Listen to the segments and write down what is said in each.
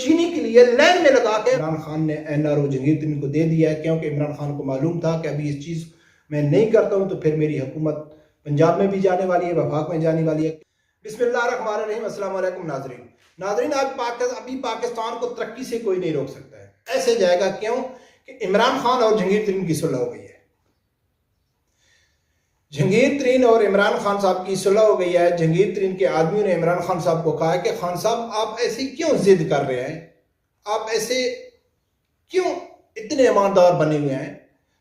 चीनी के लिए लाइन में लगा के इमरान खान ने एनआरओ जहांगीर तरीन को दे दिया है, क्योंकि इमरान खान को मालूम था कि अभी इस चीज़ मैं नहीं करता हूं तो फिर मेरी हुकूमत पंजाब में भी जाने वाली है, वफाक में जाने वाली है। बिस्मिल्लाहिर्रहमानिर्रहीम। अस्सलाम वालेकुम नाज़रीन, अभी पाकिस्तान को तरक्की से कोई नहीं रोक सकता है। ऐसे जाएगा क्यों कि इमरान खान और जहांगीर तरीन की सुलह हो गई है। जहांगीर तरीन और इमरान खान साहब की सुलह हो गई है। जहांगीर तरीन के आदमियों ने इमरान खान साहब को कहा है कि खान साहब आप ऐसी क्यों जिद कर रहे हैं, आप ऐसे क्यों इतने ईमानदार बने हुए हैं,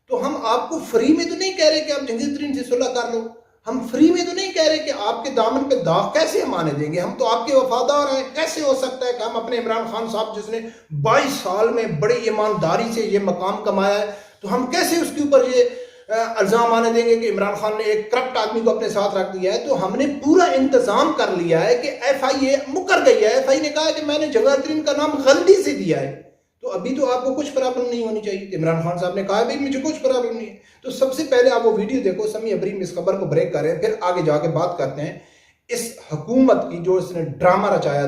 तो हम आपको फ्री में तो नहीं कह रहे कि आप जहांगीर तरीन से सुलह कर लो, हम फ्री में तो नहीं कह रहे कि आपके दामन पे दाग कैसे हम आने देंगे, हम तो आपके वफादार हैं। कैसे हो सकता है कि हम अपने इमरान खान साहब जिसने 22 साल में बड़ी ईमानदारी से ये मकाम कमाया है, तो हम कैसे उसके ऊपर ये इल्जाम आने देंगे कि इमरान खान ने एक करप्ट आदमी को अपने साथ रख दिया है। तो हमने पूरा इंतजाम कर लिया है कि FIA मुकर गई है। FIA ने कहा है कि मैंने जहांगीर तरीन का नाम गलती से दिया है, तो अभी तो आपको कुछ प्रॉब्लम नहीं होनी चाहिए। इमरान खान साहब ने कहा भाई मुझे कुछ प्रॉब्लम नहीं है। तो सबसे पहले आप वो वीडियो देखो, समी अबरीम इस खबर को ब्रेक करें, फिर आगे जाके बात करते हैं इस हुकूमत की जो इसने ड्रामा रचाया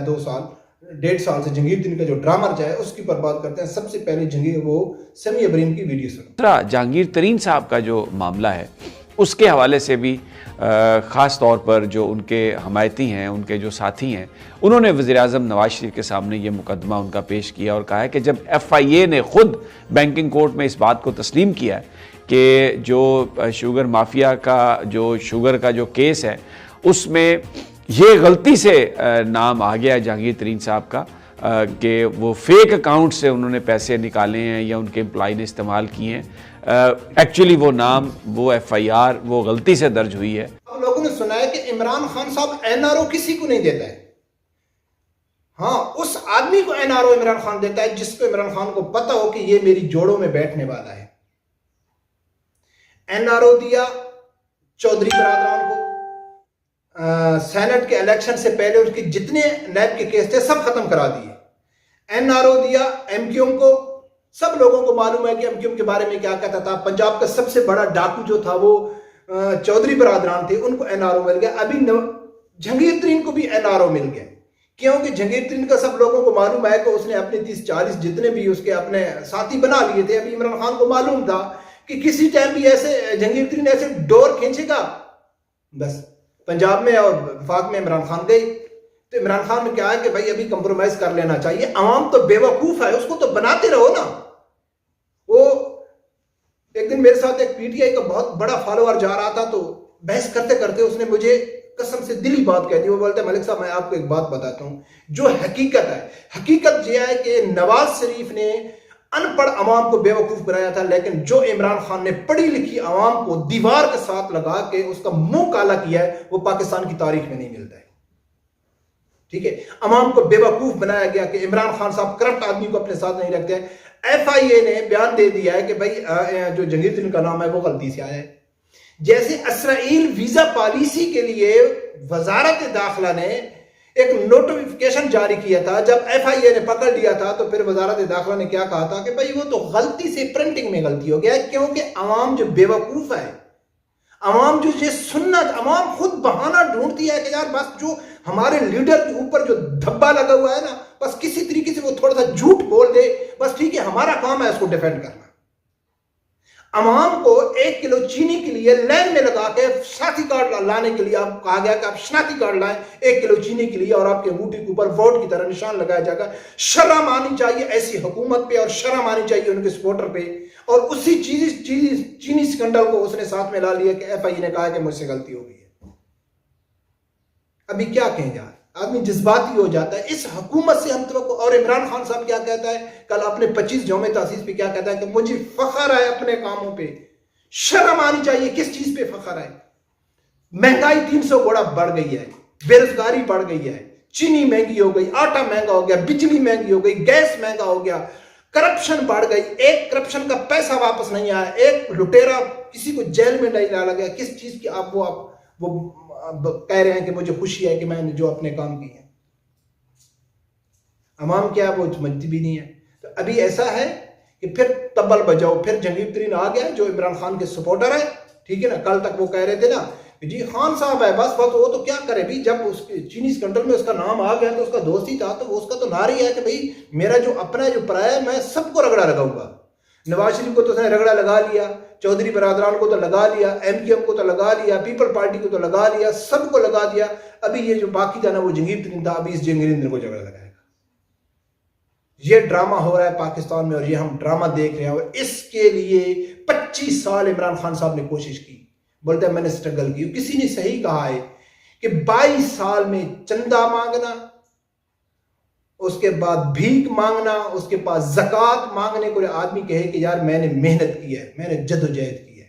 1.5 साल से जहांगीर तरीन का जो ड्रामा रचाया उसकी पर बात करते हैं। सबसे पहले वो समी अबरीम की वीडियो सुनो। जहांगीर तरीन साहब का जो मामला है उसके हवाले से भी ख़ास तौर पर जो उनके हमायती हैं, उनके जो साथी हैं, उन्होंने वज़ीर-ए-आज़म नवाज शरीफ के सामने ये मुकदमा उनका पेश किया और कहा है कि जब FIA ने ख़ुद बैंकिंग कोर्ट में इस बात को तस्लीम किया है कि जो शुगर माफिया का जो शुगर का जो केस है उसमें ये गलती से नाम आ गया जहांगीर तरीन साहब का कि वो फेक अकाउंट से उन्होंने पैसे निकाले हैं या उनके एम्प्लॉय ने इस्तेमाल किए हैं। एक्चुअली वो नाम, वो FIR वो गलती से दर्ज हुई है। अब लोगों ने सुना है कि इमरान खान साहब NRO किसी को नहीं देता है। हाँ, उस आदमी को NRO इमरान खान देता है जिसको इमरान खान को पता हो कि ये मेरी जोड़ों में बैठने वाला है। NRO दिया चौधरी बरादरान को। सेनेट के इलेक्शन से पहले उसके जितने नैब के केस थे सब खत्म करा दिए। NRO दिया MQM को। सब लोगों को मालूम है कि MQM के बारे में क्या कहता था। पंजाब का सबसे बड़ा डाकू जो था वो चौधरी बरादरान थे, उनको NRO मिल गया। अभी जहांगीर तरीन को भी NRO मिल गया, क्योंकि जहांगीर तरीन का सब लोगों को मालूम है कि उसने अपने 30-40 जितने भी उसके अपने साथी बना लिए थे। अभी इमरान खान को मालूम था कि किसी टाइम भी ऐसे जहांगीर तरीन ऐसे डोर खींचेगा, बस पंजाब में और वफाक में इमरान खान गई। तो इमरान खान ने क्या है कि भाई अभी कंप्रोमाइज कर लेना चाहिए। अवाम तो बेवकूफ है, उसको तो बनाते रहो ना। वो एक दिन मेरे साथ एक PTI का बहुत बड़ा फॉलोअर जा रहा था, तो बहस करते करते उसने मुझे कसम से दिली बात कह दी। वो बोलते मलिक साहब मैं आपको एक बात बताता हूं जो हकीकत है। हकीकत यह है कि नवाज शरीफ ने अनपढ़ अवाम को बेवकूफ बनाया था, लेकिन जो इमरान खान ने पढ़ी लिखी अवाम को दीवार के साथ लगा के उसका मुंह काला किया है वो पाकिस्तान की तारीख में नहीं मिलता है। ठीक है, अवाम को बेवकूफ बनाया गया कि इमरान खान साहब करप्ट आदमी को अपने साथ नहीं रखते हैं। FIA ने बयान दे दिया है कि भाई जो जहांगीर तरीन का नाम है वो गलती से आया है। जैसे इसराइल वीजा पॉलिसी के लिए वजारत दाखिला ने एक नोटिफिकेशन जारी किया था, जब FIA ने पकड़ लिया था तो फिर वजारत दाखिला ने क्या कहा था कि भाई वो तो गलती से प्रिंटिंग में गलती हो गया है, क्योंकि अवाम जो बेवकूफ है, अवाम जो ये सुनना, अवाम खुद बहाना ढूंढती है कि यार बस जो हमारे लीडर के ऊपर जो धब्बा लगा हुआ है ना, बस किसी तरीके से वो थोड़ा सा झूठ बोल दे, बस ठीक है हमारा काम है उसको डिफेंड करना। अवाम को 1 किलो चीनी के लिए लाइन में लगा के शनाख्ती कार्ड लाने के लिए आप कहा गया कि आप शनाख्ती कार्ड लाएं 1 किलो चीनी के लिए, और आपके अंगूठे के ऊपर वोट की तरह निशान लगाया जाएगा। शर्म आनी चाहिए ऐसी हुकूमत पे, और शर्म आनी चाहिए उनके सपोर्टर पे। और उसी चीनी स्कैंडल को उसने साथ में ला लिया कि FIA ने कहा कि मुझसे गलती हो गई है। अभी क्या कहें यार, आदमी जज्बाती हो जाता है। इस हुकूमत से हम तो, और इमरान खान साहब क्या कहता है कल अपने 25 यौम तासीस पे क्या कहता है कि मुझे फख्र है अपने कामों पे। शर्म आनी चाहिए, किस चीज पे फख्र है? महंगाई 300 गुना बढ़ गई है, बेरोजगारी बढ़ गई है, चीनी महंगी हो गई, आटा महंगा हो गया, बिजली महंगी हो गई, गैस महंगा हो गया, करप्शन बढ़ गई, एक करप्शन का पैसा वापस नहीं आया, एक लुटेरा किसी को जेल में नहीं डाला गया। किस चीज की आप कह रहे हैं कि मुझे खुशी है कि मैंने जो अपने काम किए हैं। अवाम क्या वो समझती भी नहीं है। तो अभी ऐसा है कि फिर तब्बल बजाओ, फिर जहांगीर तरीन आ गया जो इमरान खान के सपोर्टर है, ठीक है ना। कल तक वो कह रहे थे ना कि जी खान साहब है, बस बस वो तो क्या करे भी, जब उसके चीनी स्कैंडल में उसका नाम आ गया तो उसका दोस्त ही था, तो वो उसका तो नारी है कि भाई मेरा जो अपना जो पराया है मैं सबको रगड़ा लगाऊंगा। नवाज शरीफ को तो उसने रगड़ा लगा लिया, चौधरी बरादरान को तो लगा लिया, एमक्यूएम को तो लगा लिया, पीपल पार्टी को तो लगा लिया, सबको लगा दिया। अभी ये जो बाकी था ना वो जंगीर तरीन था, अभी इस जंगीर तरीन को झगड़ा लगाएगा। ये ड्रामा हो रहा है पाकिस्तान में और ये हम ड्रामा देख रहे हैं, और इसके लिए 25 साल इमरान खान साहब ने कोशिश की। बोलते हैं मैंने स्ट्रगल की। किसी ने सही कहा है कि 22 साल में चंदा मांगना, उसके बाद भीख मांगना, उसके बाद ज़कात मांगने को आदमी कहे कि यार मैंने मेहनत की है, मैंने जदोजहद की है।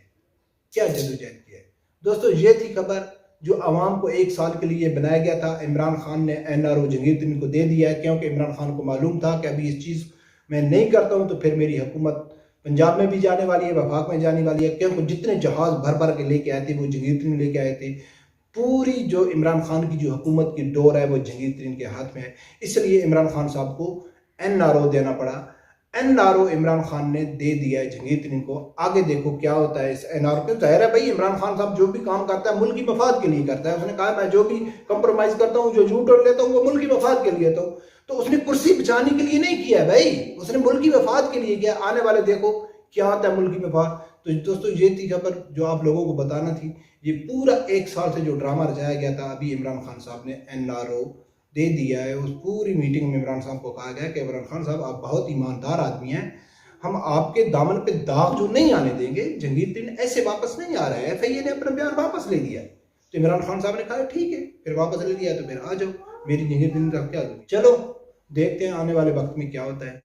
क्या जदोजहद की है दोस्तों? ये थी खबर जो आवाम को 1 साल के लिए बनाया गया था। इमरान खान ने NRO जंगीर तरीन को दे दिया है, क्योंकि इमरान खान को मालूम था कि अभी इस चीज़ मैं नहीं करता हूँ तो फिर मेरी हुकूमत पंजाब में भी जाने वाली है, वफाक में जाने वाली है, क्योंकि जितने जहाज़ भर भर के लेके आए थे वो जंगीर तरीन लेके आए थे। पूरी जो इमरान खान की जो हुकूमत की डोर है वो जंगीर तरीन के हाथ में है, इसलिए इमरान खान साहब को NRO देना पड़ा। NRO इमरान खान ने दे दिया है जंगीर तरीन को। आगे देखो क्या होता है इस NRO के। जाहिर है भाई इमरान खान साहब जो भी काम करता है मुल्क की मफाद के लिए करता है। उसने कहा मैं जो भी कंप्रोमाइज़ करता हूँ, जो झूठ लेता हूँ, वो मुल्क की मफाद के लिए लेता हूँ। तो उसने कुर्सी बचाने के लिए नहीं किया है भाई, उसने मुल्क की मफाद के लिए किया। आने वाले देखो क्या होता है मुल्क की मफाद। तो दोस्तों ये थी खबर जो आप लोगों को बताना थी। ये पूरा 1 साल से जो ड्रामा रचाया गया था, अभी इमरान खान साहब ने NRO दे दिया है। उस पूरी मीटिंग में इमरान साहब को कहा गया कि इमरान खान साहब आप बहुत ईमानदार आदमी हैं, हम आपके दामन पे दाग जो नहीं आने देंगे। जंगीर तरीन ऐसे वापस नहीं आ रहा है। FIA ने अपना बयान वापस ले लिया। तो इमरान खान साहब ने कहा ठीक है, फिर वापस ले लिया तो फिर आ जाओ, मेरी जंगीर तरीन का क्या। चलो देखते हैं आने वाले वक्त में क्या होता है।